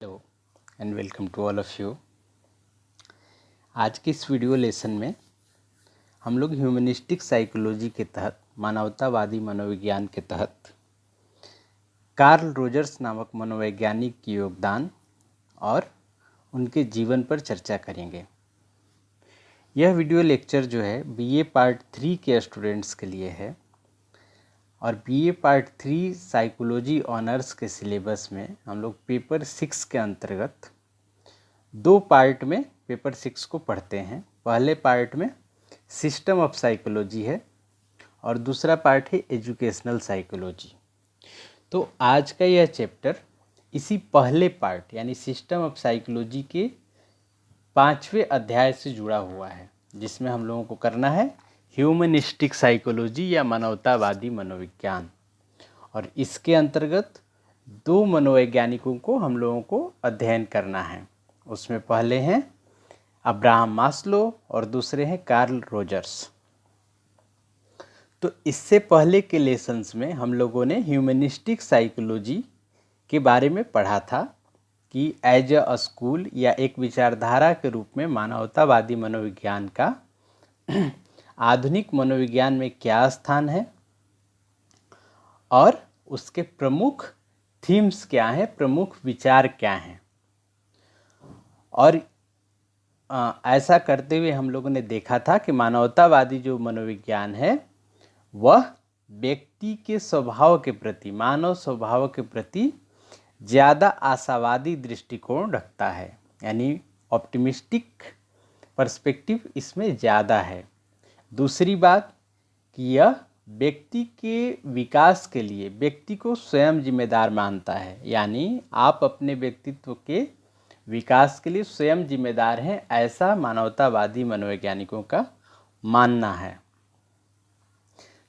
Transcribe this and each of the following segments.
Hello and welcome to all of you. आज के इस वीडियो लेसन में हम लोग ह्यूमनिस्टिक साइकोलॉजी के तहत, मानवतावादी मनोविज्ञान के तहत कार्ल रोजर्स नामक मनोवैज्ञानिक के योगदान और उनके जीवन पर चर्चा करेंगे। यह वीडियो लेक्चर जो है बीए पार्ट 3 के स्टूडेंट्स के लिए है और बीए पार्ट 3 साइकोलॉजी ऑनर्स के सिलेबस में हम लोग पेपर 6 के अंतर्गत 2 पार्ट में पेपर 6 को पढ़ते हैं। पहले पार्ट में सिस्टम ऑफ साइकोलॉजी है और दूसरा पार्ट है एजुकेशनल साइकोलॉजी। तो आज का यह चैप्टर इसी पहले पार्ट यानी सिस्टम ऑफ साइकोलॉजी के 5वें अध्याय से जुड़ा हुआ है, जिसमें हम लोगों को करना है ह्यूमनिस्टिक साइकोलॉजी या मानवतावादी मनोविज्ञान। और इसके अंतर्गत 2 मनोवैज्ञानिकों को हम लोगों को अध्ययन करना है। उसमें पहले हैं अब्राहम मास्लो और दूसरे हैं कार्ल रोजर्स। तो इससे पहले के लेसन्स में हम लोगों ने ह्यूमनिस्टिक साइकोलॉजी के बारे में पढ़ा था कि एज अ स्कूल या एक विचारधारा के रूप में मानवतावादी मनोविज्ञान का आधुनिक मनोविज्ञान में क्या स्थान है और उसके प्रमुख थीम्स क्या हैं, प्रमुख विचार क्या हैं। और ऐसा करते हुए हम लोगों ने देखा था कि मानवतावादी जो मनोविज्ञान है वह व्यक्ति के स्वभाव के प्रति, मानव स्वभाव के प्रति ज़्यादा आशावादी दृष्टिकोण रखता है, यानी ऑप्टिमिस्टिक पर्सपेक्टिव इसमें ज़्यादा है। दूसरी बात कि यह व्यक्ति के विकास के लिए व्यक्ति को स्वयं जिम्मेदार मानता है, यानी आप अपने व्यक्तित्व के विकास के लिए स्वयं जिम्मेदार हैं, ऐसा मानवतावादी मनोवैज्ञानिकों का मानना है।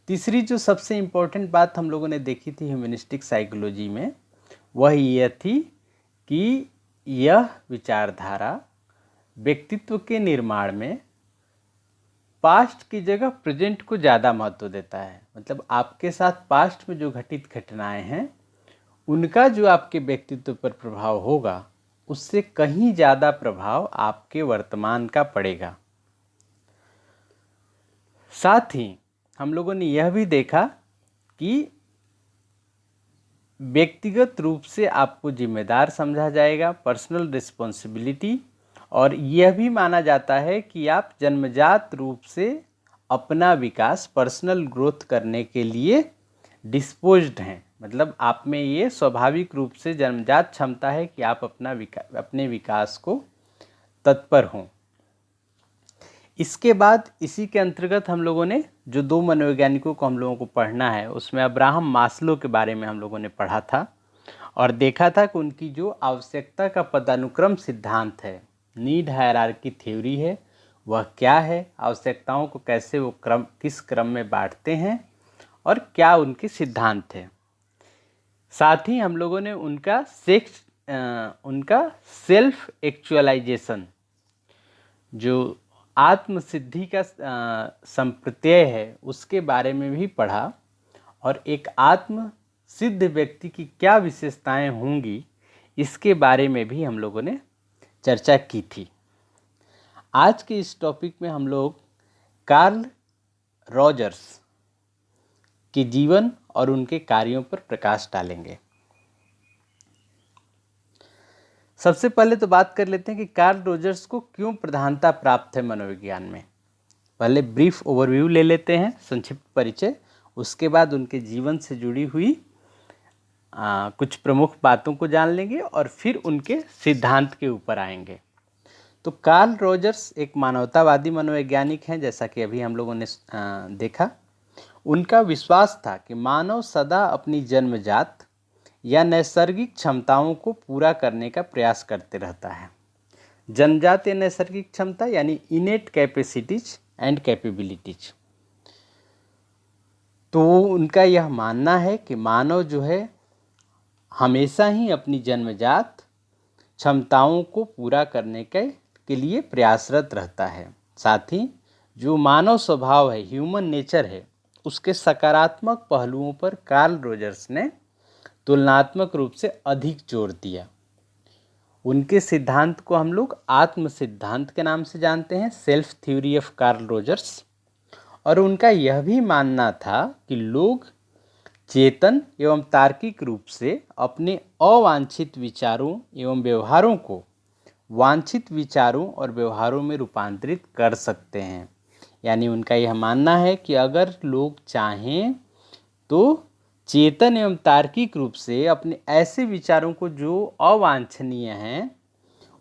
तीसरी जो सबसे इम्पोर्टेंट बात हम लोगों ने देखी थी ह्यूमनिस्टिक साइकोलॉजी में, वह यह थी कि यह विचारधारा व्यक्तित्व के निर्माण में पास्ट की जगह प्रेजेंट को ज़्यादा महत्व देता है। मतलब आपके साथ पास्ट में जो घटित घटनाएं हैं उनका जो आपके व्यक्तित्व पर प्रभाव होगा उससे कहीं ज़्यादा प्रभाव आपके वर्तमान का पड़ेगा। साथ ही हम लोगों ने यह भी देखा कि व्यक्तिगत रूप से आपको जिम्मेदार समझा जाएगा, पर्सनल रिस्पॉन्सिबिलिटी, और यह भी माना जाता है कि आप जन्मजात रूप से अपना विकास, पर्सनल ग्रोथ करने के लिए डिस्पोज्ड हैं। मतलब आप में ये स्वाभाविक रूप से जन्मजात क्षमता है कि आप अपने विकास को तत्पर हों। इसके बाद इसी के अंतर्गत हम लोगों ने जो 2 मनोवैज्ञानिकों को हम लोगों को पढ़ना है उसमें अब्राहम मास्लो के बारे में हम लोगों ने पढ़ा था और देखा था कि उनकी जो आवश्यकता का पदानुक्रम सिद्धांत है, नीड हायरार्की थ्योरी है, वह क्या है, आवश्यकताओं को कैसे वो किस क्रम में बांटते हैं और क्या उनके सिद्धांत है। साथ ही हम लोगों ने उनका सेल्फ एक्चुअलाइजेशन, जो आत्मसिद्धि का संप्रत्यय है, उसके बारे में भी पढ़ा और एक आत्म सिद्ध व्यक्ति की क्या विशेषताएं होंगी इसके बारे में भी हम लोगों ने चर्चा की थी। आज के इस टॉपिक में हम लोग कार्ल रोजर्स के जीवन और उनके कार्यों पर प्रकाश डालेंगे। सबसे पहले तो बात कर लेते हैं कि कार्ल रोजर्स को क्यों प्रधानता प्राप्त है मनोविज्ञान में। पहले ब्रीफ ओवरव्यू ले लेते हैं, संक्षिप्त परिचय, उसके बाद उनके जीवन से जुड़ी हुई कुछ प्रमुख बातों को जान लेंगे और फिर उनके सिद्धांत के ऊपर आएंगे। तो कार्ल रोजर्स एक मानवतावादी मनोवैज्ञानिक हैं, जैसा कि अभी हम लोगों ने देखा। उनका विश्वास था कि मानव सदा अपनी जन्मजात या नैसर्गिक क्षमताओं को पूरा करने का प्रयास करते रहता है। जन्मजात या नैसर्गिक क्षमता यानी इनेट कैपेसिटीज एंड कैपेबिलिटीज। तो उनका यह मानना है कि मानव जो है हमेशा ही अपनी जन्मजात क्षमताओं को पूरा करने के लिए प्रयासरत रहता है। साथ ही जो मानव स्वभाव है, ह्यूमन नेचर है, उसके सकारात्मक पहलुओं पर कार्ल रोजर्स ने तुलनात्मक रूप से अधिक जोर दिया। उनके सिद्धांत को हम लोग आत्म सिद्धांत के नाम से जानते हैं, self theory of Carl Rogers. और उनका यह भी मानना था कि लोग चेतन एवं तार्किक रूप से अपने अवांछित विचारों एवं व्यवहारों को वांछित विचारों और व्यवहारों में रूपांतरित कर सकते हैं। यानी उनका यह मानना है कि अगर लोग चाहें तो चेतन एवं तार्किक रूप से अपने ऐसे विचारों को जो अवांछनीय हैं,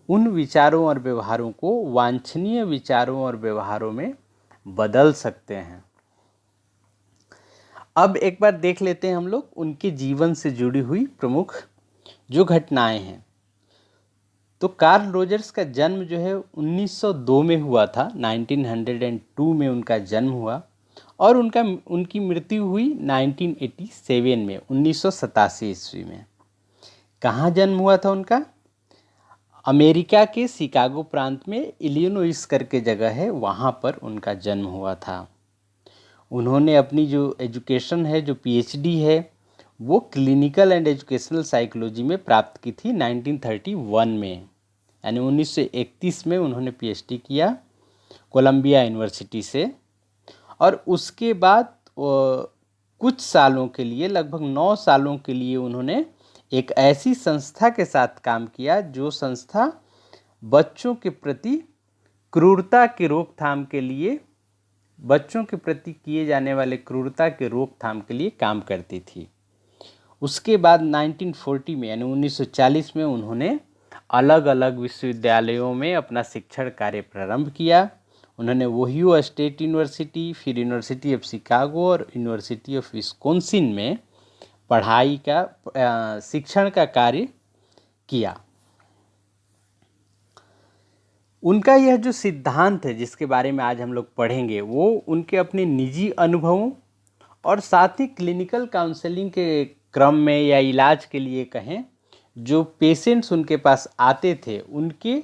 उन विचारों और व्यवहारों को वांछनीय विचारों और व्यवहारों में बदल सकते हैं। अब एक बार देख लेते हैं हम लोग उनके जीवन से जुड़ी हुई प्रमुख जो घटनाएं हैं। तो कार्ल रोजर्स का जन्म जो है 1902 में हुआ था, 1902 में उनका जन्म हुआ और उनकी मृत्यु हुई 1987 में, 1987 ईस्वी में। कहाँ जन्म हुआ था उनका? अमेरिका के शिकागो प्रांत में इलिनोइस करके जगह है, वहाँ पर उनका जन्म हुआ था। उन्होंने अपनी जो एजुकेशन है, जो पीएचडी है, वो क्लिनिकल एंड एजुकेशनल साइकोलॉजी में प्राप्त की थी 1931 में। यानी 1931 में उन्होंने पीएचडी किया कोलंबिया यूनिवर्सिटी से। और उसके बाद कुछ सालों के लिए, लगभग 9 सालों के लिए उन्होंने एक ऐसी संस्था के साथ काम किया जो संस्था बच्चों के प्रति क्रूरता की रोकथाम के लिए, बच्चों के प्रति किए जाने वाले क्रूरता के रोकथाम के लिए काम करती थी। उसके बाद 1940 में यानी 1940 में उन्होंने अलग अलग विश्वविद्यालयों में अपना शिक्षण कार्य प्रारंभ किया। उन्होंने ओहियो स्टेट यूनिवर्सिटी, फिर यूनिवर्सिटी ऑफ शिकागो और यूनिवर्सिटी ऑफ विस्कॉन्सिन में पढ़ाई का शिक्षण का कार्य किया। उनका यह जो सिद्धांत है जिसके बारे में आज हम लोग पढ़ेंगे, वो उनके अपने निजी अनुभवों और साथ ही क्लिनिकल काउंसलिंग के क्रम में या इलाज के लिए कहें, जो पेशेंट्स उनके पास आते थे, उनके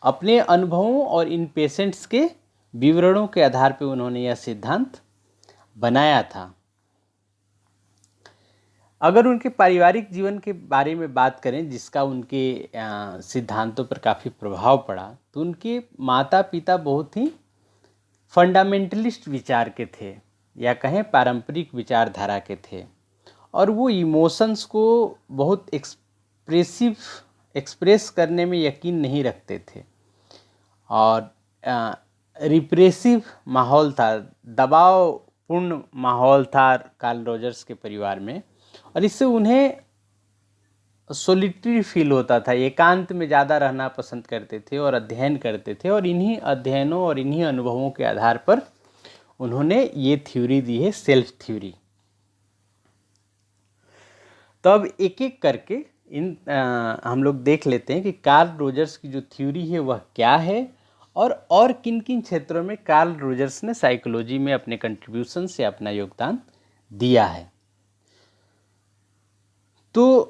अपने अनुभवों और इन पेशेंट्स के विवरणों के आधार पर उन्होंने यह सिद्धांत बनाया था। अगर उनके पारिवारिक जीवन के बारे में बात करें, जिसका उनके सिद्धांतों पर काफ़ी प्रभाव पड़ा, तो उनके माता पिता बहुत ही फंडामेंटलिस्ट विचार के थे या कहें पारंपरिक विचारधारा के थे, और वो इमोशंस को बहुत एक्सप्रेस करने में यकीन नहीं रखते थे और रिप्रेसिव माहौल था, दबावपूर्ण माहौल था कार्ल रोजर्स के परिवार में, और इससे उन्हें सोलिटरी फील होता था, एकांत में ज़्यादा रहना पसंद करते थे और अध्ययन करते थे, और इन्हीं अध्ययनों और इन्हीं अनुभवों के आधार पर उन्होंने ये थ्योरी दी है, सेल्फ थ्योरी। तो अब एक एक करके हम लोग देख लेते हैं कि कार्ल रोजर्स की जो थ्योरी है वह क्या है और किन किन क्षेत्रों में कार्ल रोजर्स ने साइकोलॉजी में अपने कंट्रीब्यूशन से अपना योगदान दिया है। तो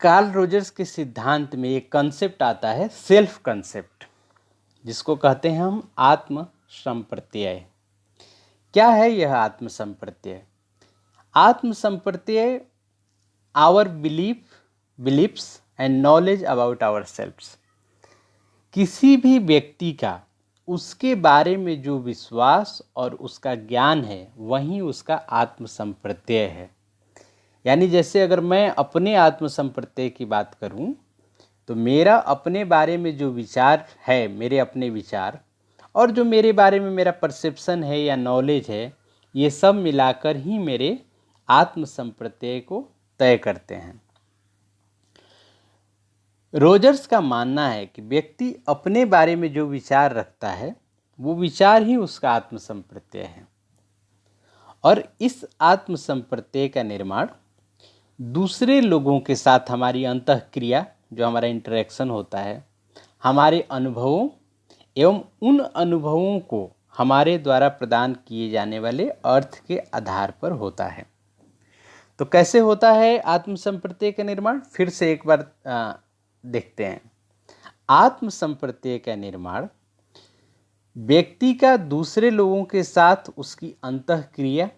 कार्ल रोजर्स के सिद्धांत में एक कंसेप्ट आता है, सेल्फ कंसेप्ट, जिसको कहते हैं हम आत्म संप्रत्यय। क्या है यह आत्म संप्रत्यय? आत्म संप्रत्यय our beliefs and knowledge about our selfs. किसी भी व्यक्ति का उसके बारे में जो विश्वास और उसका ज्ञान है, वही उसका आत्म संप्रत्यय है। यानी जैसे अगर मैं अपने आत्म संप्रत्यय की बात करूं, तो मेरा अपने बारे में जो विचार है, मेरे अपने विचार, और जो मेरे बारे में मेरा परसेप्शन है या नॉलेज है, ये सब मिलाकर ही मेरे आत्म संप्रत्यय को तय करते हैं। रोजर्स का मानना है कि व्यक्ति अपने बारे में जो विचार रखता है, वो विचार ही उसका आत्म संप्रत्यय है, और इस आत्म संप्रत्यय का निर्माण दूसरे लोगों के साथ हमारी अंतःक्रिया, जो हमारा इंटरेक्शन होता है, हमारे अनुभवों एवं उन अनुभवों को हमारे द्वारा प्रदान किए जाने वाले अर्थ के आधार पर होता है। तो कैसे होता है आत्म संप्रत्यय का निर्माण? फिर से एक बार देखते हैं। आत्म संप्रत्यय का निर्माण व्यक्ति का दूसरे लोगों के साथ उसकी अंतःक्रिया,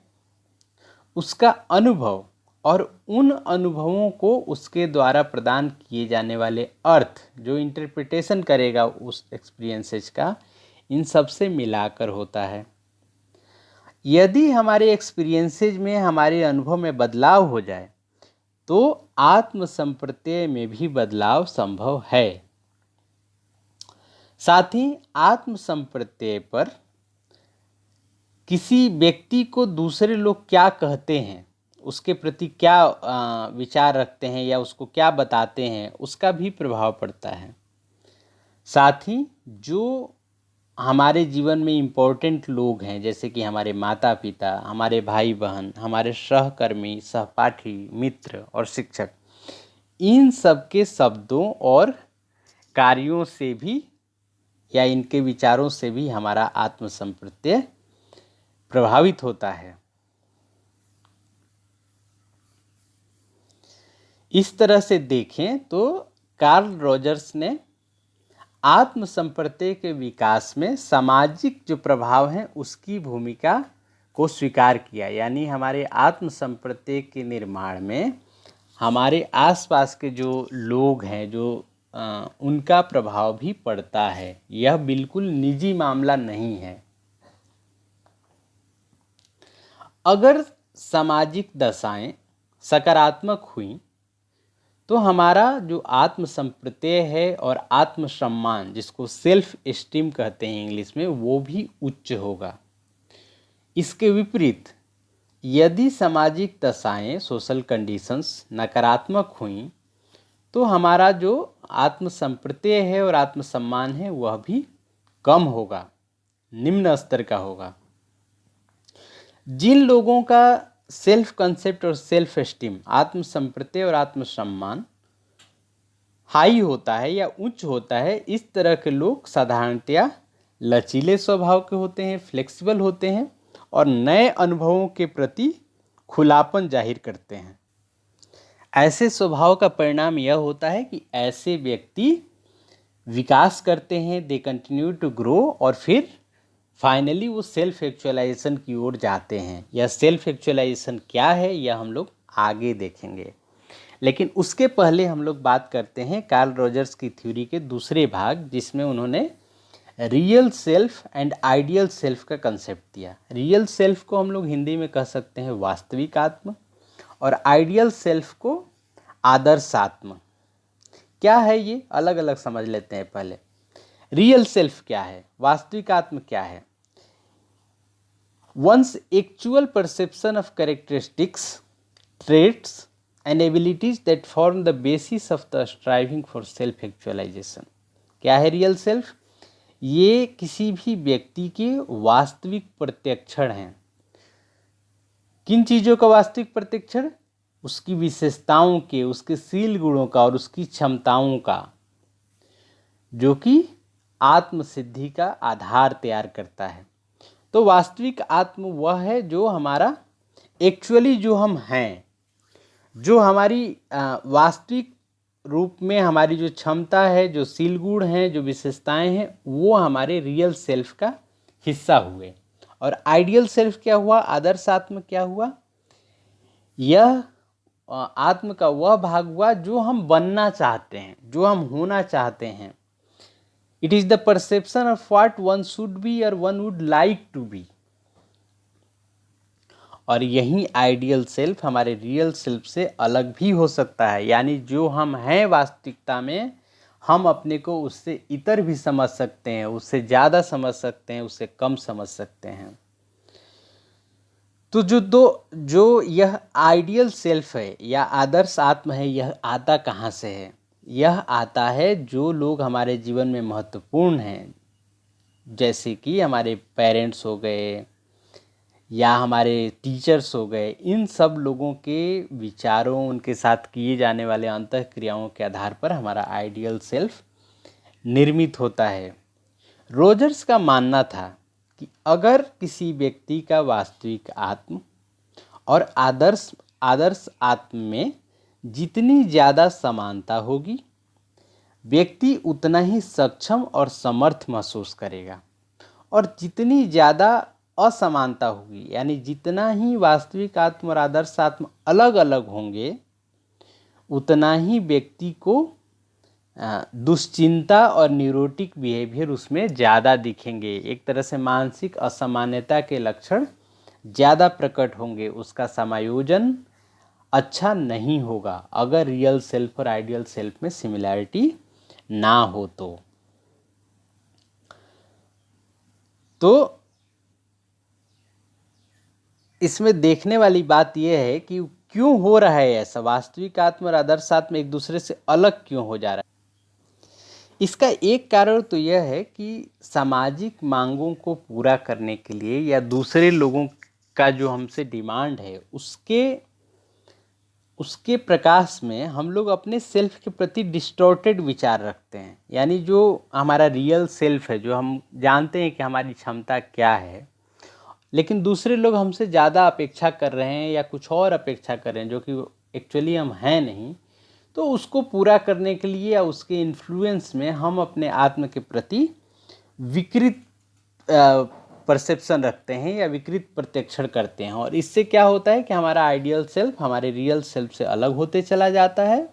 उसका अनुभव और उन अनुभवों को उसके द्वारा प्रदान किए जाने वाले अर्थ, जो इंटरप्रिटेशन करेगा उस एक्सपीरियंसेस का, इन सब से मिलाकर होता है। यदि हमारे एक्सपीरियंसेस में, हमारे अनुभव में बदलाव हो जाए तो आत्म संप्रत्यय में भी बदलाव संभव है। साथ ही आत्म संप्रत्यय पर किसी व्यक्ति को दूसरे लोग क्या कहते हैं, उसके प्रति क्या विचार रखते हैं या उसको क्या बताते हैं, उसका भी प्रभाव पड़ता है। साथ ही जो हमारे जीवन में इम्पोर्टेंट लोग हैं, जैसे कि हमारे माता पिता, हमारे भाई बहन, हमारे सहकर्मी, सहपाठी, मित्र और शिक्षक, इन सब के शब्दों और कार्यों से भी या इनके विचारों से भी हमारा आत्म संप्रत्यय प्रभावित होता है। इस तरह से देखें तो कार्ल रॉजर्स ने आत्म संप्रत्यय के विकास में सामाजिक जो प्रभाव हैं उसकी भूमिका को स्वीकार किया। यानी हमारे आत्म संप्रत्यय के निर्माण में हमारे आसपास के जो लोग हैं, जो उनका प्रभाव भी पड़ता है। यह बिल्कुल निजी मामला नहीं है। अगर सामाजिक दशाएं सकारात्मक हुई तो हमारा जो आत्म संप्रत्यय है और आत्म सम्मान, जिसको सेल्फ एस्टीम कहते हैं इंग्लिश में, वो भी उच्च होगा। इसके विपरीत यदि सामाजिक दशाएं, सोशल कंडीशंस नकारात्मक हुई तो हमारा जो आत्म संप्रत्यय है और आत्म सम्मान है वह भी कम होगा, निम्न स्तर का होगा। जिन लोगों का सेल्फ कंसेप्ट और सेल्फ एस्टीम, आत्म संप्रत्यय और आत्म सम्मान हाई होता है या उच्च होता है, इस तरह के लोग साधारणतया लचीले स्वभाव के होते हैं, फ्लेक्सिबल होते हैं और नए अनुभवों के प्रति खुलापन जाहिर करते हैं। ऐसे स्वभाव का परिणाम यह होता है कि ऐसे व्यक्ति विकास करते हैं, दे कंटिन्यू टू ग्रो, और फिर फाइनली वो सेल्फ एक्चुअलाइजेशन की ओर जाते हैं। यह सेल्फ एक्चुअलाइजेशन क्या है यह हम लोग आगे देखेंगे, लेकिन उसके पहले हम लोग बात करते हैं कार्ल रॉजर्स की थ्योरी के दूसरे भाग, जिसमें उन्होंने real self and ideal self का कंसेप्ट दिया। रियल सेल्फ को हम लोग हिंदी में कह सकते हैं वास्तविक आत्म, और आइडियल सेल्फ को आदर्श आत्म। क्या है ये, अलग अलग समझ लेते हैं पहले। रियल सेल्फ क्या है, वास्तविक आत्म क्या है? One's actual perception of characteristics, traits and abilities that form the basis of the striving for self actualization. क्या है रियल सेल्फ? ये किसी भी व्यक्ति के वास्तविक प्रत्यक्षण हैं। किन चीज़ों का वास्तविक प्रत्यक्षण? उसकी विशेषताओं के, उसके शील गुणों का और उसकी क्षमताओं का, जो कि आत्म सिद्धि का आधार तैयार करता है। तो वास्तविक आत्म वह है जो हमारा एक्चुअली जो हम हैं, जो हमारी वास्तविक रूप में हमारी जो क्षमता है, जो शील गुण हैं, जो विशेषताएं हैं, वो हमारे रियल सेल्फ का हिस्सा हुए। और आइडियल सेल्फ क्या हुआ, आदर्श आत्म क्या हुआ? यह आत्म का वह भाग हुआ जो हम बनना चाहते हैं, जो हम होना चाहते हैं। It is the perception of what one should be और one would like to be. और यही आइडियल सेल्फ हमारे रियल सेल्फ से अलग भी हो सकता है। यानी जो हम हैं वास्तविकता में, हम अपने को उससे इतर भी समझ सकते हैं, उससे ज़्यादा समझ सकते हैं, उससे कम समझ सकते हैं। तो जो यह आइडियल सेल्फ है या आदर्श आत्म है, यह आता कहाँ से है? यह आता है जो लोग हमारे जीवन में महत्वपूर्ण हैं, जैसे कि हमारे पेरेंट्स हो गए या हमारे टीचर्स हो गए। इन सब लोगों के विचारों, उनके साथ किए जाने वाले अंतःक्रियाओं के आधार पर हमारा आइडियल सेल्फ निर्मित होता है। रोजर्स का मानना था कि अगर किसी व्यक्ति का वास्तविक आत्म और आदर्श आत्म में जितनी ज़्यादा समानता होगी, व्यक्ति उतना ही सक्षम और समर्थ महसूस करेगा। और जितनी ज़्यादा असमानता होगी, यानी जितना ही वास्तविक आत्म और आदर्श आत्म अलग अलग होंगे उतना ही व्यक्ति को दुश्चिंता और न्यूरोटिक बिहेवियर उसमें ज़्यादा दिखेंगे। एक तरह से मानसिक असामान्यता के लक्षण ज़्यादा प्रकट होंगे, उसका समायोजन अच्छा नहीं होगा अगर रियल सेल्फ और आइडियल सेल्फ में सिमिलैरिटी ना हो तो इसमें देखने वाली बात यह है कि क्यों हो रहा है ऐसा, वास्तविक आत्म और आदर्श आत्म एक दूसरे से अलग क्यों हो जा रहा है। इसका एक कारण तो यह है कि सामाजिक मांगों को पूरा करने के लिए या दूसरे लोगों का जो हमसे डिमांड है उसके प्रकाश में हम लोग अपने सेल्फ के प्रति डिस्टॉर्टेड विचार रखते हैं। यानी जो हमारा रियल सेल्फ है, जो हम जानते हैं कि हमारी क्षमता क्या है, लेकिन दूसरे लोग हमसे ज़्यादा अपेक्षा कर रहे हैं या कुछ और अपेक्षा कर रहे हैं जो कि एक्चुअली हम हैं नहीं, तो उसको पूरा करने के लिए या उसके इन्फ्लुएंस में हम अपने आत्म के प्रति विकृत परसेप्शन रखते हैं या विकृत प्रत्यक्षण करते हैं। और इससे क्या होता है कि हमारा आइडियल सेल्फ हमारे रियल सेल्फ से अलग होते चला जाता है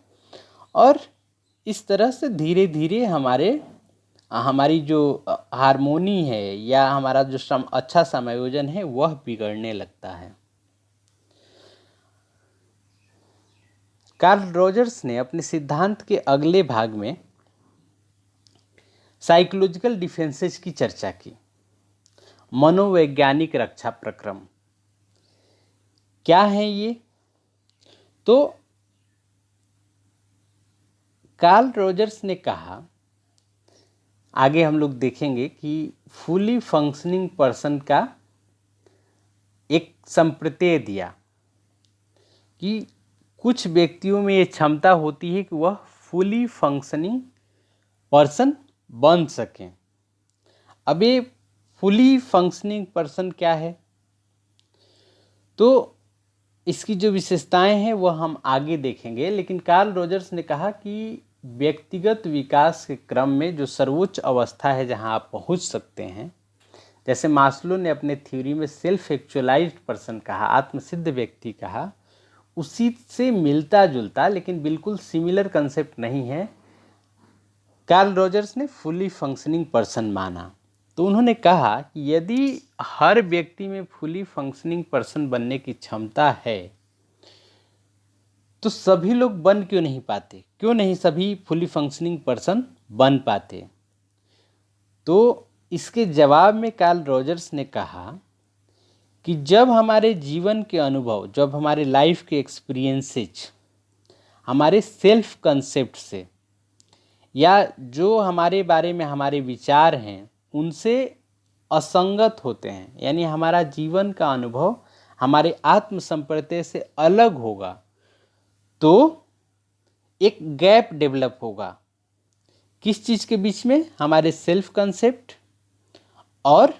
और इस तरह से धीरे धीरे हमारी जो हारमोनी है या हमारा जो अच्छा समायोजन है वह बिगड़ने लगता है। कार्ल रॉजर्स ने अपने सिद्धांत के अगले भाग में साइकोलॉजिकल डिफेंसेस की चर्चा की। मनोवैज्ञानिक रक्षा प्रक्रम क्या है ये? तो कार्ल रॉजर्स ने कहा, आगे हम लोग देखेंगे कि फुली फंक्शनिंग पर्सन का एक संप्रत्यय दिया कि कुछ व्यक्तियों में ये क्षमता होती है कि वह फुली फंक्शनिंग पर्सन बन सकें। अब ये फुली फंक्शनिंग पर्सन क्या है, तो इसकी जो विशेषताएं हैं वह हम आगे देखेंगे। लेकिन कार्ल रॉजर्स ने कहा कि व्यक्तिगत विकास के क्रम में जो सर्वोच्च अवस्था है जहां आप पहुंच सकते हैं, जैसे मास्लो ने अपने थ्योरी में सेल्फ एक्चुअलाइज्ड पर्सन कहा, आत्मसिद्ध व्यक्ति कहा, उसी से मिलता जुलता लेकिन बिल्कुल सिमिलर कंसेप्ट नहीं है, कार्ल रॉजर्स ने फुली फंक्शनिंग पर्सन माना। तो उन्होंने कहा कि यदि हर व्यक्ति में फुली फंक्शनिंग पर्सन बनने की क्षमता है तो सभी लोग बन क्यों नहीं पाते, क्यों नहीं सभी फुली फंक्शनिंग पर्सन बन पाते? तो इसके जवाब में कार्ल रॉजर्स ने कहा कि जब हमारे जीवन के अनुभव, जब हमारे लाइफ के एक्सपीरियंसेस हमारे सेल्फ कंसेप्ट से या जो हमारे बारे में हमारे विचार हैं उनसे असंगत होते हैं, यानी हमारा जीवन का अनुभव हमारे आत्म संप्रत्यय से अलग होगा, तो एक गैप डेवलप होगा। किस चीज़ के बीच में? हमारे सेल्फ कंसेप्ट और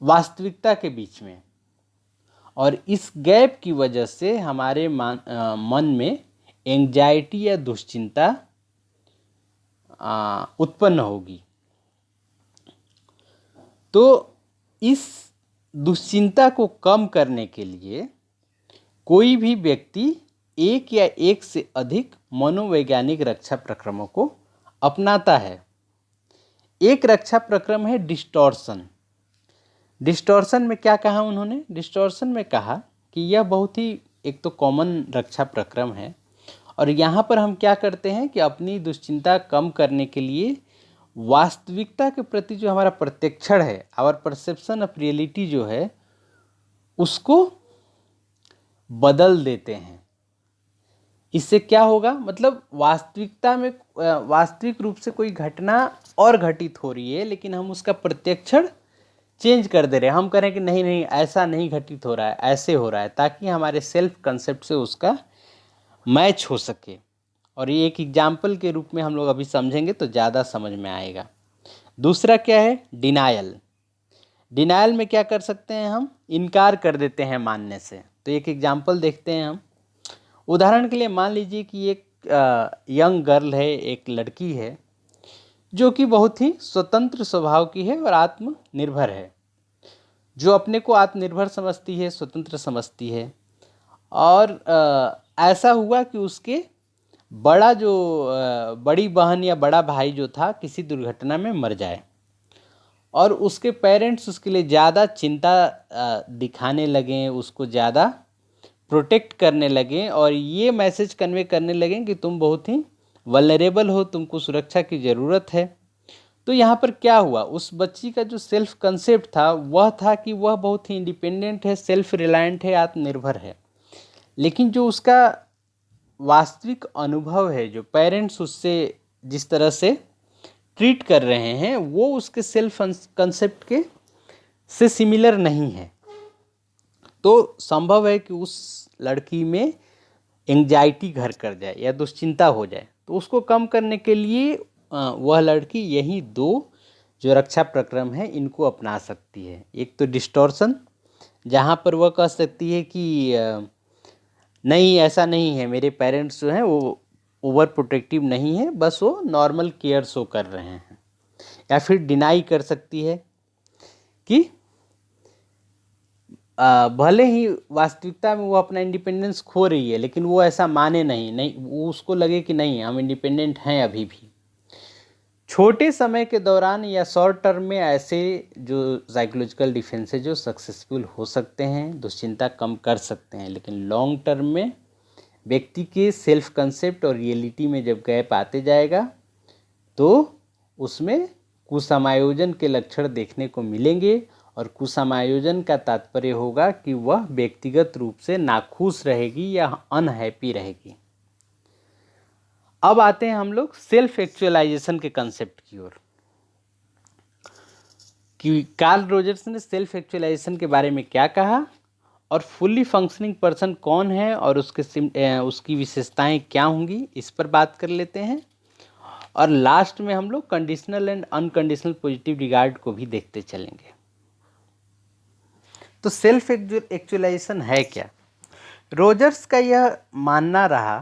वास्तविकता के बीच में। और इस गैप की वजह से हमारे मन में एंग्जाइटी या दुश्चिंता उत्पन्न होगी। तो इस दुश्चिंता को कम करने के लिए कोई भी व्यक्ति एक या एक से अधिक मनोवैज्ञानिक रक्षा प्रक्रमों को अपनाता है। एक रक्षा प्रक्रम है डिस्टॉर्शन। डिस्टॉर्शन में क्या कहा उन्होंने? डिस्टॉर्शन में कहा कि यह बहुत ही एक तो कॉमन रक्षा प्रक्रम है और यहाँ पर हम क्या करते हैं कि अपनी दुश्चिंता कम करने के लिए वास्तविकता के प्रति जो हमारा प्रत्यक्षण है, आवर परसेप्शन ऑफ रियलिटी जो है, उसको बदल देते हैं। इससे क्या होगा? मतलब वास्तविकता में वास्तविक रूप से कोई घटना और घटित हो रही है लेकिन हम उसका प्रत्यक्षण चेंज कर दे रहे हैं। हम कह रहे हैं कि नहीं नहीं ऐसा नहीं घटित हो रहा है, ऐसे हो रहा है, ताकि हमारे सेल्फ कंसेप्ट से उसका मैच हो सके। और ये एक एग्जाम्पल के रूप में हम लोग अभी समझेंगे तो ज़्यादा समझ में आएगा। दूसरा क्या है? डिनायल। डिनायल में क्या कर सकते हैं? हम इनकार कर देते हैं मानने से। तो एक एग्जाम्पल देखते हैं हम। उदाहरण के लिए मान लीजिए कि एक यंग गर्ल है, एक लड़की है जो कि बहुत ही स्वतंत्र स्वभाव की है और आत्मनिर्भर है। जो अपने को आत्मनिर्भर समझती है, स्वतंत्र समझती है। और ऐसा हुआ कि उसके बड़ी बहन या बड़ा भाई जो था किसी दुर्घटना में मर जाए, और उसके पेरेंट्स उसके लिए ज़्यादा चिंता दिखाने लगे, उसको ज़्यादा प्रोटेक्ट करने लगे और ये मैसेज कन्वे करने लगे कि तुम बहुत ही वल्नरेबल हो, तुमको सुरक्षा की ज़रूरत है। तो यहाँ पर क्या हुआ, उस बच्ची का जो सेल्फ कंसेप्ट था वह था कि वह बहुत ही इंडिपेंडेंट है, सेल्फ रिलायंट है, आत्मनिर्भर है। लेकिन जो उसका वास्तविक अनुभव है, जो पेरेंट्स उससे जिस तरह से ट्रीट कर रहे हैं, वो उसके सेल्फ कंसेप्ट के से सिमिलर नहीं है। तो संभव है कि उस लड़की में एंजाइटी घर कर जाए या दुश्चिंता हो जाए। तो उसको कम करने के लिए वह लड़की यही दो जो रक्षा प्रक्रम है इनको अपना सकती है। एक तो डिस्टॉर्शन, जहाँ पर वह कह सकती है कि नहीं ऐसा नहीं है, मेरे पेरेंट्स जो हैं वो ओवर प्रोटेक्टिव नहीं है, बस वो नॉर्मल केयर शो कर रहे हैं। या फिर डिनाई कर सकती है कि भले ही वास्तविकता में वो अपना इंडिपेंडेंस खो रही है, लेकिन वो ऐसा माने नहीं, वो उसको लगे कि नहीं हम इंडिपेंडेंट हैं अभी भी। छोटे समय के दौरान या शॉर्ट टर्म में ऐसे जो साइकोलॉजिकल डिफेंस है जो सक्सेसफुल हो सकते हैं, दुश्चिंता कम कर सकते हैं। लेकिन लॉन्ग टर्म में व्यक्ति के सेल्फ कंसेप्ट और रियलिटी में जब गैप आते जाएगा तो उसमें कुसमायोजन के लक्षण देखने को मिलेंगे। और कुसमायोजन का तात्पर्य होगा कि वह व्यक्तिगत रूप से नाखुश रहेगी या अनहैप्पी रहेगी। अब आते हैं हम लोग सेल्फ एक्चुअलाइजेशन के कंसेप्ट की ओर कि कार्ल रोजर्स ने सेल्फ एक्चुअलाइजेशन के बारे में क्या कहा और फुल्ली फंक्शनिंग पर्सन कौन है और उसकी विशेषताएं क्या होंगी, इस पर बात कर लेते हैं। और लास्ट में हम लोग conditional and unconditional positive regard को भी देखते चलेंगे। तो सेल्फ एक्चुअलाइजेशन है क्या? रोजर्स का यह मानना रहा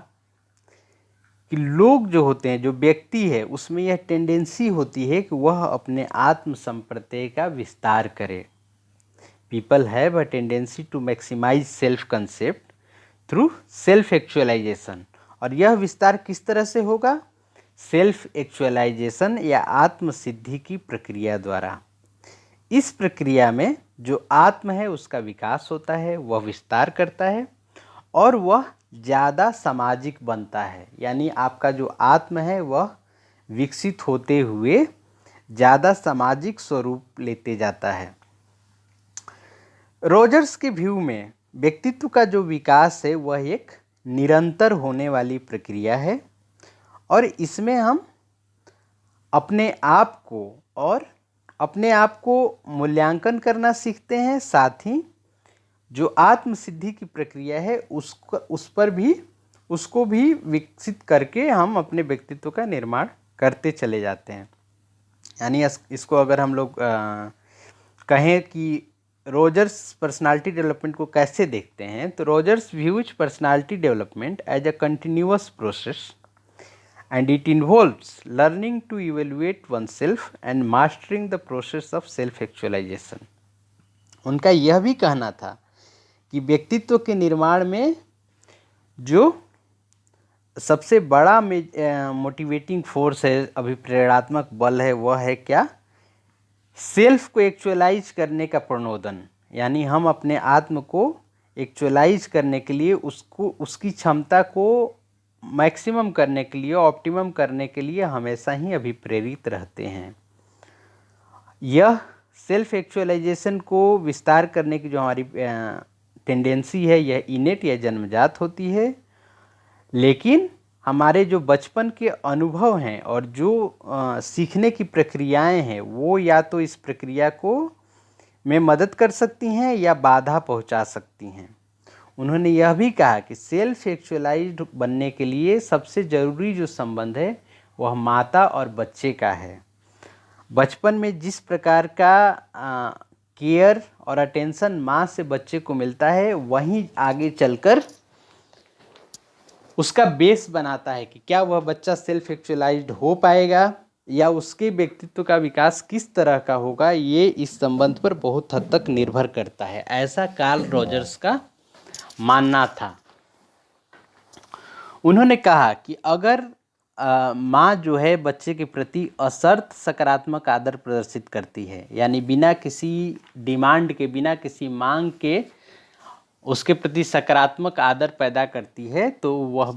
कि लोग जो होते हैं, जो व्यक्ति है, उसमें यह टेंडेंसी होती है कि वह अपने आत्म संप्रत्यय का विस्तार करे। People have a tendency to maximize self concept through self actualization. और यह विस्तार किस तरह से होगा? सेल्फ एक्चुअलाइजेशन या आत्म सिद्धि की प्रक्रिया द्वारा। इस प्रक्रिया में जो आत्म है उसका विकास होता है, वह विस्तार करता है और वह ज़्यादा सामाजिक बनता है। यानी आपका जो आत्म है वह विकसित होते हुए ज़्यादा सामाजिक स्वरूप लेते जाता है। रोजर्स के व्यू में व्यक्तित्व का जो विकास है वह एक निरंतर होने वाली प्रक्रिया है और इसमें हम अपने आप को मूल्यांकन करना सीखते हैं। साथ ही जो आत्म सिद्धि की प्रक्रिया है उसको भी विकसित करके हम अपने व्यक्तित्व का निर्माण करते चले जाते हैं। यानी इसको अगर हम लोग कहें कि रोजर्स पर्सनालिटी डेवलपमेंट को कैसे देखते हैं, तो Rogers views personality development as a continuous process and it involves learning to evaluate oneself and mastering the process of self actualization। उनका यह भी कहना था कि व्यक्तित्व के निर्माण में जो सबसे बड़ा मोटिवेटिंग फोर्स है, अभिप्रेरणात्मक बल है, वह है क्या? सेल्फ को एक्चुअलाइज करने का प्रणोदन। यानी हम अपने आत्म को एक्चुअलाइज करने के लिए उसकी क्षमता को मैक्सिमम करने के लिए, ऑप्टिमम करने के लिए हमेशा ही अभिप्रेरित रहते हैं। यह सेल्फ एक्चुअलाइजेशन को विस्तार करने की जो हमारी टेंडेंसी है यह इनेट या जन्मजात होती है। लेकिन हमारे जो बचपन के अनुभव हैं और जो सीखने की प्रक्रियाएं हैं वो या तो इस प्रक्रिया को में मदद कर सकती हैं या बाधा पहुंचा सकती हैं। उन्होंने यह भी कहा कि सेल्फ एक्चुअलाइज्ड बनने के लिए सबसे ज़रूरी जो संबंध है वह माता और बच्चे का है। बचपन में जिस प्रकार का केयर और अटेंशन माँ से बच्चे को मिलता है वहीं आगे चलकर उसका बेस बनाता है कि क्या वह बच्चा सेल्फ एक्चुअलाइज्ड हो पाएगा या उसके व्यक्तित्व का विकास किस तरह का होगा, ये इस संबंध पर बहुत हद तक निर्भर करता है, ऐसा कार्ल रॉजर्स का मानना था। उन्होंने कहा कि अगर माँ जो है बच्चे के प्रति असर्त सकारात्मक आदर प्रदर्शित करती है, यानी बिना किसी डिमांड के, बिना किसी मांग के उसके प्रति सकारात्मक आदर पैदा करती है, तो वह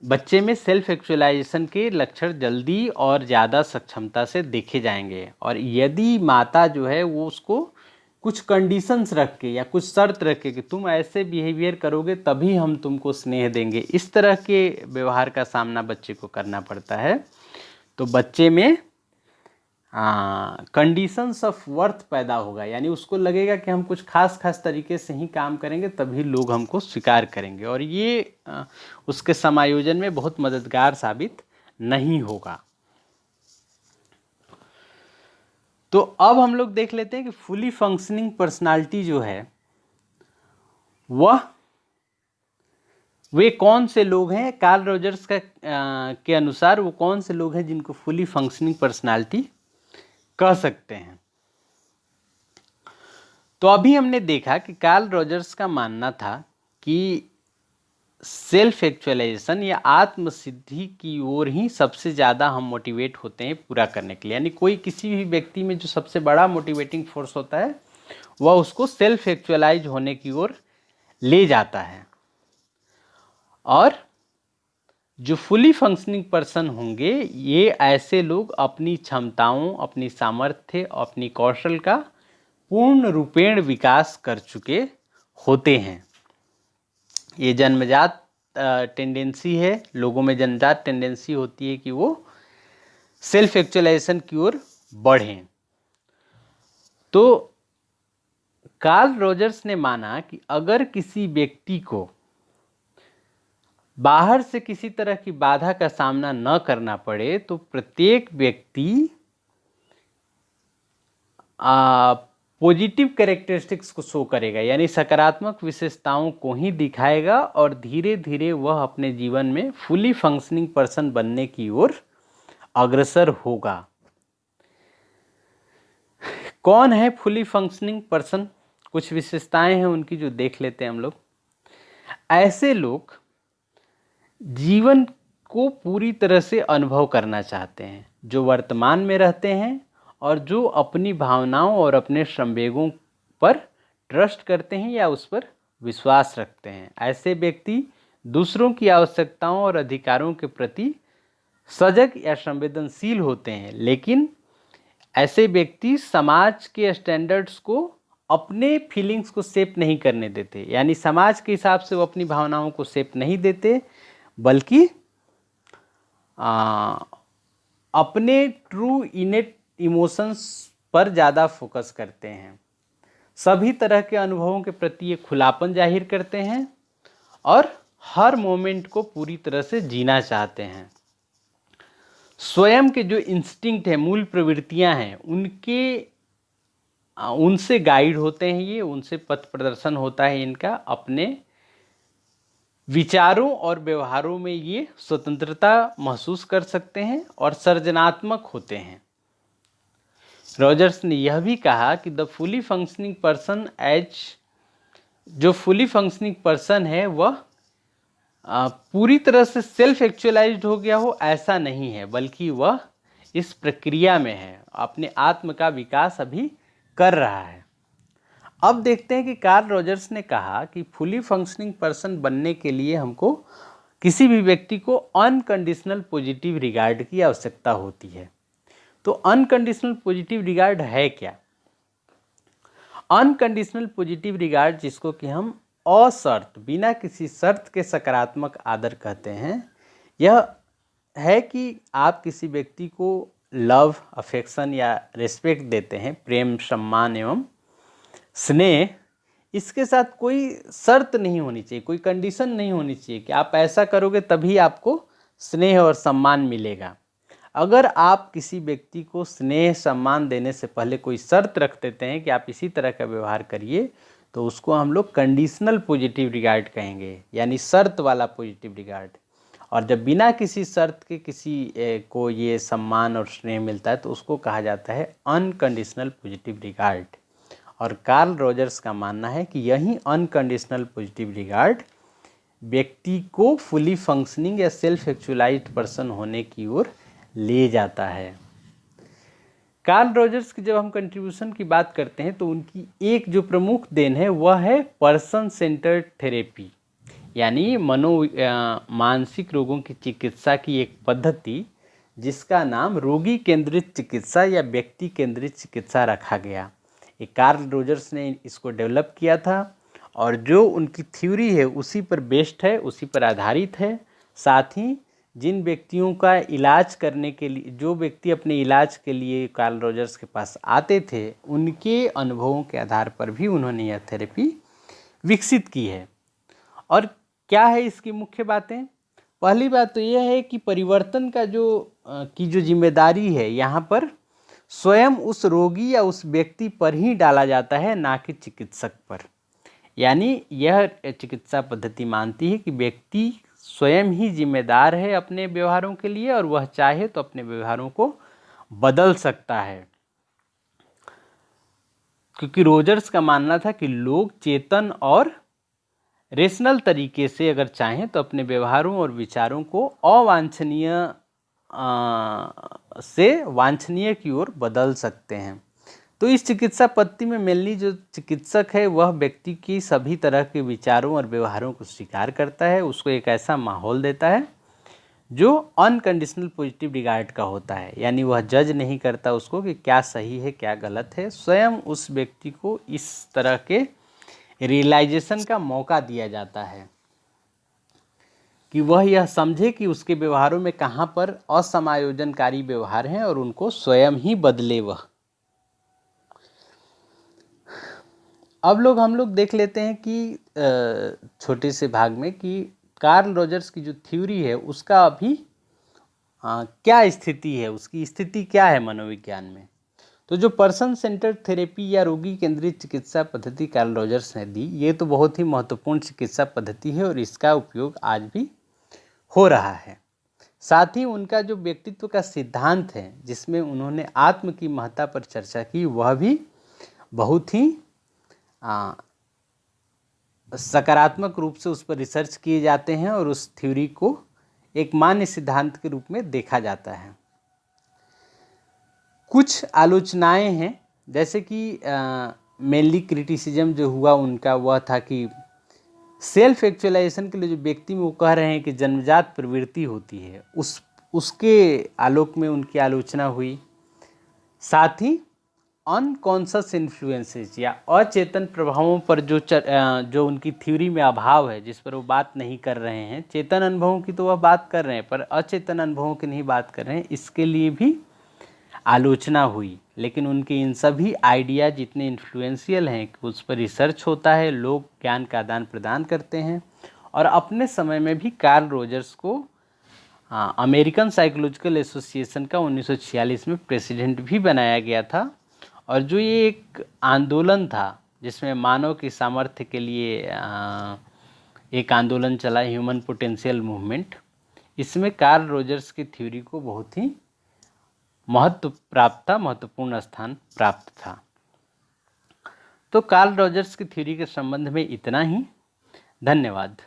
बच्चे में सेल्फ एक्चुअलाइजेशन के लक्षण जल्दी और ज़्यादा सक्षमता से देखे जाएंगे। और यदि माता जो है वो उसको कुछ कंडीशंस रख के या कुछ शर्त रख के कि तुम ऐसे बिहेवियर करोगे तभी हम तुमको स्नेह देंगे, इस तरह के व्यवहार का सामना बच्चे को करना पड़ता है, तो बच्चे में कंडीशंस ऑफ वर्थ पैदा होगा। यानी उसको लगेगा कि हम कुछ खास तरीके से ही काम करेंगे तभी लोग हमको स्वीकार करेंगे, और ये उसके समायोजन में बहुत मददगार साबित नहीं होगा। तो अब हम लोग देख लेते हैं कि फुली फंक्शनिंग पर्सनालिटी जो है वे कौन से लोग हैं। कार्ल रॉजर्स के अनुसार वो कौन से लोग हैं जिनको फुली फंक्शनिंग पर्सनालिटी कह सकते हैं। तो अभी हमने देखा कि कार्ल रॉजर्स का मानना था कि सेल्फ एक्चुअलाइजेशन या आत्मसिद्धि की ओर ही सबसे ज़्यादा हम मोटिवेट होते हैं पूरा करने के लिए। यानी कोई किसी भी व्यक्ति में जो सबसे बड़ा मोटिवेटिंग फोर्स होता है वह उसको सेल्फ एक्चुअलाइज होने की ओर ले जाता है। और जो फुली फंक्शनिंग पर्सन होंगे ये ऐसे लोग अपनी क्षमताओं, अपनी सामर्थ्य, अपनी कौशल का पूर्ण रूपेण विकास कर चुके होते हैं। ये जन्मजात टेंडेंसी है, लोगों में जन्मजात टेंडेंसी होती है कि वो सेल्फ एक्चुअलाइजेशन की ओर बढ़ें। तो कार्ल रॉजर्स ने माना कि अगर किसी व्यक्ति को बाहर से किसी तरह की बाधा का सामना न करना पड़े तो प्रत्येक व्यक्ति पॉजिटिव कैरेक्टरिस्टिक्स को शो करेगा, यानी सकारात्मक विशेषताओं को ही दिखाएगा और धीरे धीरे वह अपने जीवन में फुली फंक्शनिंग पर्सन बनने की ओर अग्रसर होगा। कौन है फुली फंक्शनिंग पर्सन? कुछ विशेषताएं हैं उनकी जो देख लेते हैं हम लोग। ऐसे लोग जीवन को पूरी तरह से अनुभव करना चाहते हैं, जो वर्तमान में रहते हैं और जो अपनी भावनाओं और अपने संवेगों पर ट्रस्ट करते हैं या उस पर विश्वास रखते हैं। ऐसे व्यक्ति दूसरों की आवश्यकताओं और अधिकारों के प्रति सजग या संवेदनशील होते हैं, लेकिन ऐसे व्यक्ति समाज के स्टैंडर्ड्स को अपने फीलिंग्स को शेप नहीं करने देते। यानी समाज के हिसाब से वो अपनी भावनाओं को शेप नहीं देते, बल्कि अपने ट्रू इनेट इमोशंस पर ज़्यादा फोकस करते हैं। सभी तरह के अनुभवों के प्रति ये खुलापन जाहिर करते हैं और हर मोमेंट को पूरी तरह से जीना चाहते हैं। स्वयं के जो इंस्टिंक्ट है, मूल प्रवृत्तियां हैं, उनसे गाइड होते हैं ये, उनसे पथ प्रदर्शन होता है इनका। अपने विचारों और व्यवहारों में ये स्वतंत्रता महसूस कर सकते हैं और सृजनात्मक होते हैं। रॉजर्स ने यह भी कहा कि द फुली फंक्शनिंग पर्सन जो फुली फंक्शनिंग पर्सन है वह पूरी तरह से सेल्फ एक्चुअलाइज्ड हो गया हो ऐसा नहीं है, बल्कि वह इस प्रक्रिया में है, अपने आत्म का विकास अभी कर रहा है। अब देखते हैं कि कार्ल रॉजर्स ने कहा कि फुली फंक्शनिंग पर्सन बनने के लिए हमको किसी भी व्यक्ति को अनकंडीशनल पॉजिटिव रिगार्ड की आवश्यकता होती है। तो अनकंडीशनल पॉजिटिव रिगार्ड है क्या? अनकंडीशनल पॉजिटिव रिगार्ड, जिसको कि हम अशर्त, बिना किसी शर्त के सकारात्मक आदर कहते हैं, यह है कि आप किसी व्यक्ति को लव, अफेक्शन या रिस्पेक्ट देते हैं, प्रेम, सम्मान एवं स्नेह। इसके साथ कोई शर्त नहीं होनी चाहिए, कोई कंडीशन नहीं होनी चाहिए कि आप ऐसा करोगे तभी आपको स्नेह और सम्मान मिलेगा। अगर आप किसी व्यक्ति को स्नेह सम्मान देने से पहले कोई शर्त रख देते हैं कि आप इसी तरह का व्यवहार करिए, तो उसको हम लोग कंडीशनल पॉजिटिव रिगार्ड कहेंगे, यानी शर्त वाला पॉजिटिव रिगार्ड। और जब बिना किसी शर्त के किसी को ये सम्मान और स्नेह मिलता है तो उसको कहा जाता है अनकंडीशनल पॉजिटिव रिगार्ड। और कार्ल रॉजर्स का मानना है कि यही अनकंडीशनल पॉजिटिव रिगार्ड व्यक्ति को फुली फंक्शनिंग या सेल्फ एक्चुअलाइज्ड पर्सन होने की ओर ले जाता है। कार्ल रॉजर्स की जब हम कंट्रीब्यूशन की बात करते हैं तो उनकी एक जो प्रमुख देन है वह है पर्सन सेंटर्ड थेरेपी, यानी मानसिक रोगों की चिकित्सा की एक पद्धति जिसका नाम रोगी केंद्रित चिकित्सा या व्यक्ति केंद्रित चिकित्सा रखा गया। ये कार्ल रॉजर्स ने इसको डेवलप किया था और जो उनकी थ्योरी है उसी पर बेस्ड है, उसी पर आधारित है। साथ ही जिन व्यक्तियों का इलाज करने के लिए, जो व्यक्ति अपने इलाज के लिए कार्ल रॉजर्स के पास आते थे, उनके अनुभवों के आधार पर भी उन्होंने यह थेरेपी विकसित की है। और क्या है इसकी मुख्य बातें? पहली बात तो यह है कि परिवर्तन का जो जिम्मेदारी है यहाँ पर स्वयं उस रोगी या उस व्यक्ति पर ही डाला जाता है, ना कि चिकित्सक पर। यानी यह चिकित्सा पद्धति मानती है कि व्यक्ति स्वयं ही जिम्मेदार है अपने व्यवहारों के लिए और वह चाहे तो अपने व्यवहारों को बदल सकता है। क्योंकि रॉजर्स का मानना था कि लोग चेतन और रेशनल तरीके से अगर चाहें तो अपने व्यवहारों और विचारों को अवांछनीय से वांछनीय की ओर बदल सकते हैं। तो इस चिकित्सा पद्धति में मेनली जो चिकित्सक है वह व्यक्ति की सभी तरह के विचारों और व्यवहारों को स्वीकार करता है, उसको एक ऐसा माहौल देता है जो अनकंडीशनल पॉजिटिव रिगार्ड का होता है। यानी वह जज नहीं करता उसको कि क्या सही है क्या गलत है, स्वयं उस व्यक्ति को इस तरह के रियलाइजेशन का मौका दिया जाता है कि वह यह समझे कि उसके व्यवहारों में कहाँ पर असमायोजनकारी व्यवहार हैं और उनको स्वयं ही बदले वह। अब हम लोग देख लेते हैं कि छोटे से भाग में कि कार्ल रॉजर्स की जो थ्योरी है उसका अभी क्या स्थिति है, उसकी स्थिति क्या है मनोविज्ञान में। तो जो पर्सन सेंटर्ड थेरेपी या रोगी केंद्रित चिकित्सा पद्धति कार्ल रॉजर्स ने दी, ये तो बहुत ही महत्वपूर्ण चिकित्सा पद्धति है और इसका उपयोग आज भी हो रहा है। साथ ही उनका जो व्यक्तित्व का सिद्धांत है जिसमें उन्होंने आत्म की महत्ता पर चर्चा की, वह भी बहुत ही सकारात्मक रूप से उस पर रिसर्च किए जाते हैं और उस थ्योरी को एक मान्य सिद्धांत के रूप में देखा जाता है। कुछ आलोचनाएं हैं, जैसे कि मेनली क्रिटिसिज्म जो हुआ उनका वह था कि सेल्फ एक्चुअलाइजेशन के लिए जो व्यक्ति में वो कह रहे हैं कि जन्मजात प्रवृत्ति होती है, उसके आलोक में उनकी आलोचना हुई। साथ ही अनकॉन्शस इन्फ्लुएंसेस या अचेतन प्रभावों पर जो उनकी थ्योरी में अभाव है, जिस पर वो बात नहीं कर रहे हैं। चेतन अनुभवों की तो वह बात कर रहे हैं पर अचेतन अनुभवों की नहीं बात कर रहे हैं, इसके लिए भी आलोचना हुई। लेकिन उनके इन सभी आइडिया जितने इन्फ्लुएंशियल हैं कि उस पर रिसर्च होता है, लोग ज्ञान का आदान प्रदान करते हैं। और अपने समय में भी कार्ल रॉजर्स को अमेरिकन साइकोलॉजिकल एसोसिएशन का 1946 में प्रेसिडेंट भी बनाया गया था। और जो ये एक आंदोलन था जिसमें मानव की सामर्थ्य के लिए एक आंदोलन चला, ह्यूमन पोटेंशियल मूवमेंट, इसमें कार्ल रॉजर्स की थ्योरी को बहुत ही महत्वपूर्ण स्थान प्राप्त था। तो कार्ल रॉजर्स की थ्योरी के संबंध में इतना ही। धन्यवाद।